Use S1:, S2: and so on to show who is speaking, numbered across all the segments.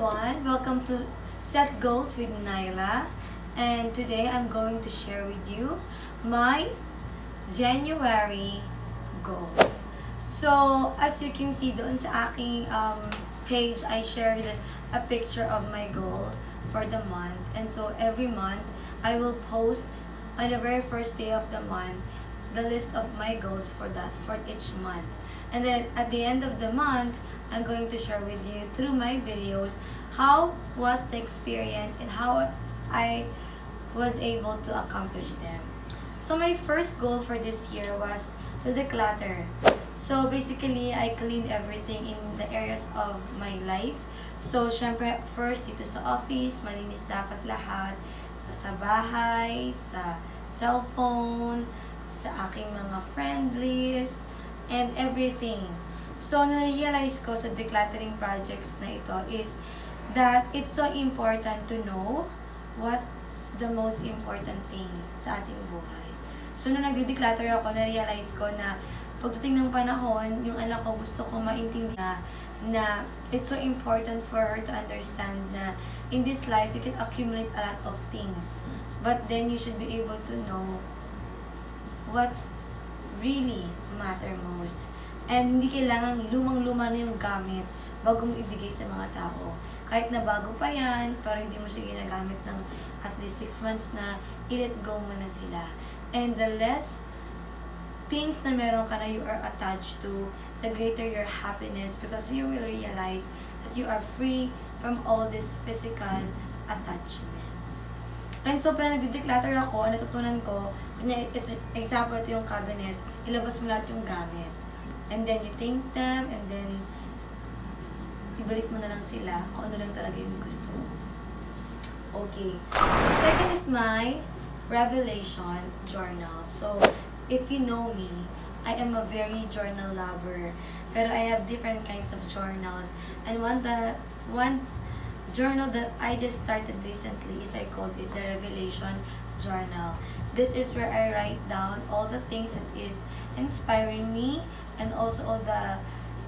S1: everyone, welcome to Set Goals with Nyla, and today I'm going to share with you my January goals. So, as you can see doon sa aking page, I shared a picture of my goal for the month. And so, every month, I will post on the very first day of the month the list of my goals for each month. And then, at the end of the month, I'm going to share with you through my videos how was the experience and how I was able to accomplish them. So my first goal for this year was to declutter. So basically, I cleaned everything in the areas of my life. So syempre, first dito sa office, malinis dapat lahat. Sa bahay, sa cellphone, sa aking mga friend list, and everything. So, na-realize ko sa decluttering projects na ito is that it's so important to know what's the most important thing sa ating buhay. So, nung nagde-declutter ako, na-realize ko na pagdating ng panahon, yung anak ko gusto ko maintindihan na it's so important for her to understand na in this life, you can accumulate a lot of things. But then, you should be able to know what's really matter most. And hindi kailangan lumang-luma na yung gamit bago mo ibigay sa mga tao. Kahit na bago pa yan, pero hindi mo siya ginagamit ng at least 6 months na, i-let go mo na sila. And the less things na meron ka na you are attached to, the greater your happiness because you will realize that you are free from all these physical attachments. And so, pag nagde-declutter ako, natutunan ko, example, ito yung cabinet, ilabas mo lahat yung gamit. And then you thank them, and then ibalik mo na lang sila kung ano lang talaga yung gusto. Okay. Second is my revelation journal. So, if you know me, I am a very journal lover. Pero I have different kinds of journals. And one journal that I just started recently is I called it the Revelation Journal. This is where I write down all the things that is inspiring me and also all the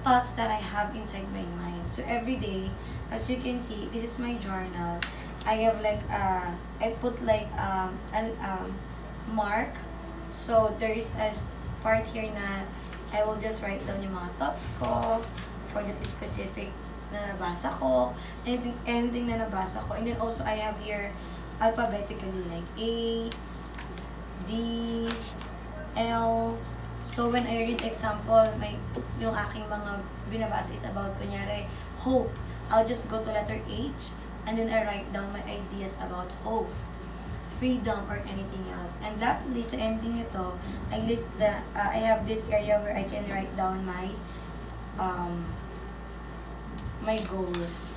S1: thoughts that I have inside my mind. So every day, as you can see, this is my journal. I have like I put like a mark. So there is a part here na I will just write down yung mga thoughts ko for the specific na nabasa ko, anything na nabasa ko. And then also I have here alphabetically like A, D, L. So when I read example, yung aking mga binabasa is about, kunyari, hope. I'll just go to letter H and then I write down my ideas about hope, freedom, or anything else. And lastly, sa ending nito, I have this area where I can write down my my goals.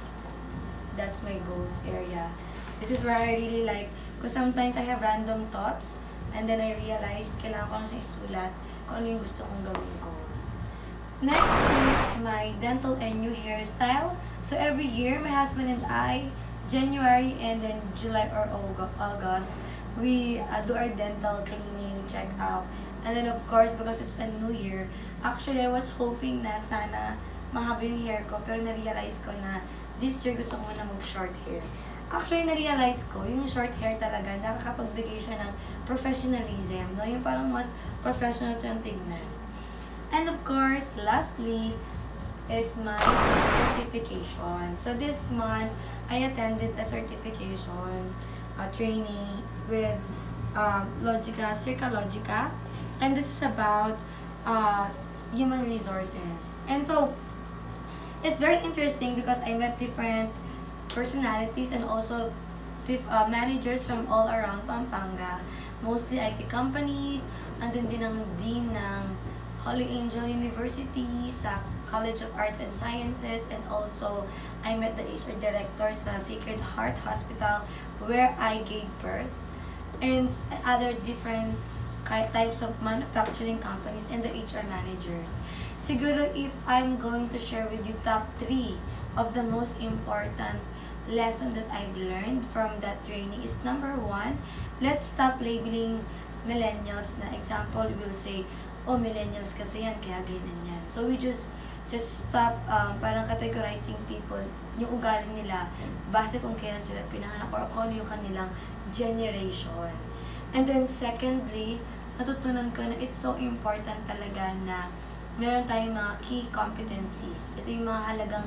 S1: That's my goals area. This is where I really like, because sometimes I have random thoughts and then I realized kailangan ko lang siya isulat kung ano yung gusto kong gawin ko. Next is my dental and new hairstyle. So every year, my husband and I, January and then July or August, we do our dental cleaning, check-up. And then of course, because it's a new year, actually I was hoping na sana mahaba yung hair ko, pero na-realize ko na this year gusto ko na mag-short hair. Actually, na-realize ko, yung short hair talaga, nakakapagbigay siya ng professionalism, no? Yung parang mas professional siyang tignan. And of course, lastly, is my certification. So this month, I attended a certification training with Circa Logica. And this is about human resources. And so, it's very interesting because I met different personalities and also managers from all around Pampanga, mostly IT companies. Andun din ang dean ng Holy Angel University, sa College of Arts and Sciences, and also I met the HR director sa Sacred Heart Hospital where I gave birth, and other different types of manufacturing companies and the HR managers. Siguro if I'm going to share with you top 3 of the most important lesson that I've learned from that training is number 1, let's stop labeling millennials na example, we'll say, oh, millennials kasi yan, kaya ganyan yan. So we just just stop parang categorizing people, yung ugali nila, base kung kailan sila pinanganak or kung ano yung kanilang generation. And then secondly, natutunan ko na it's so important talaga na meron tayong mga key competencies. Ito yung mga halagang,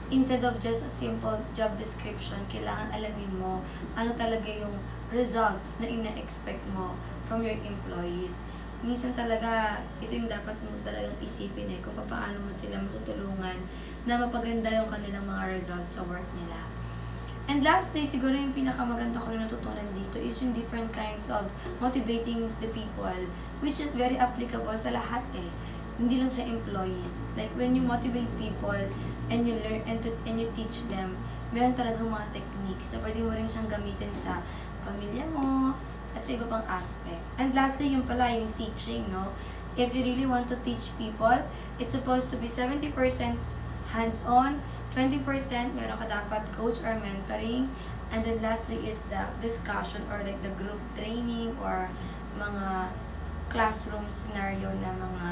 S1: instead of just a simple job description, kailangan alamin mo ano talaga yung results na ina-expect mo from your employees. Minsan talaga, ito yung dapat mo talagang isipin kung paano mo sila matutulungan na mapaganda yung kanilang mga results sa work nila. And lastly, siguro yung pinakamaganda ko na natutunan dito is yung different kinds of motivating the people, which is very applicable sa lahat hindi lang sa employees. Like when you motivate people and you learn and you teach them, meron talagang mga techniques na pwede mo rin siyang gamitin sa pamilya mo at sa iba pang aspect. And lastly, yung pala, yung teaching, no? If you really want to teach people, it's supposed to be 70% hands-on, 20% meron ka dapat coach or mentoring, and then lastly is the discussion or like the group training or mga classroom scenario na mga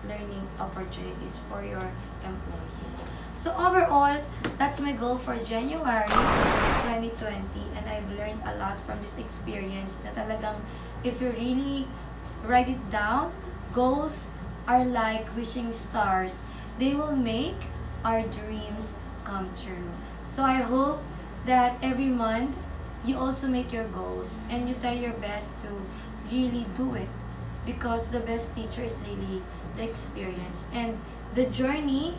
S1: learning opportunities for your employees. So overall, that's my goal for January 2020, and I've learned a lot from this experience na talagang if you really write it down, goals are like wishing stars. They will make our dreams come true. So I hope that every month you also make your goals and you try your best to really do it, because the best teacher is really the experience, and the journey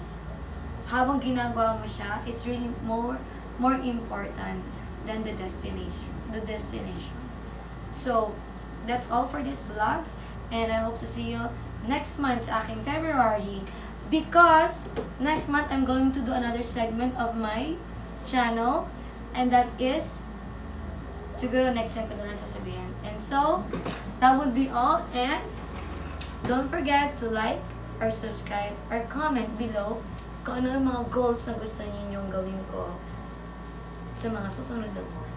S1: habang ginagawa mo siya, it's really more important than the destination. So that's all for this vlog, and I hope to see you next month sa aking February, because next month I'm going to do another segment of my channel, and that is siguro next time ko na lang sasabihin. And so that would be all, and don't forget to like or subscribe or comment below kung ano yung mga goals na gusto niyo gawin ko sa mga susunod na buwan.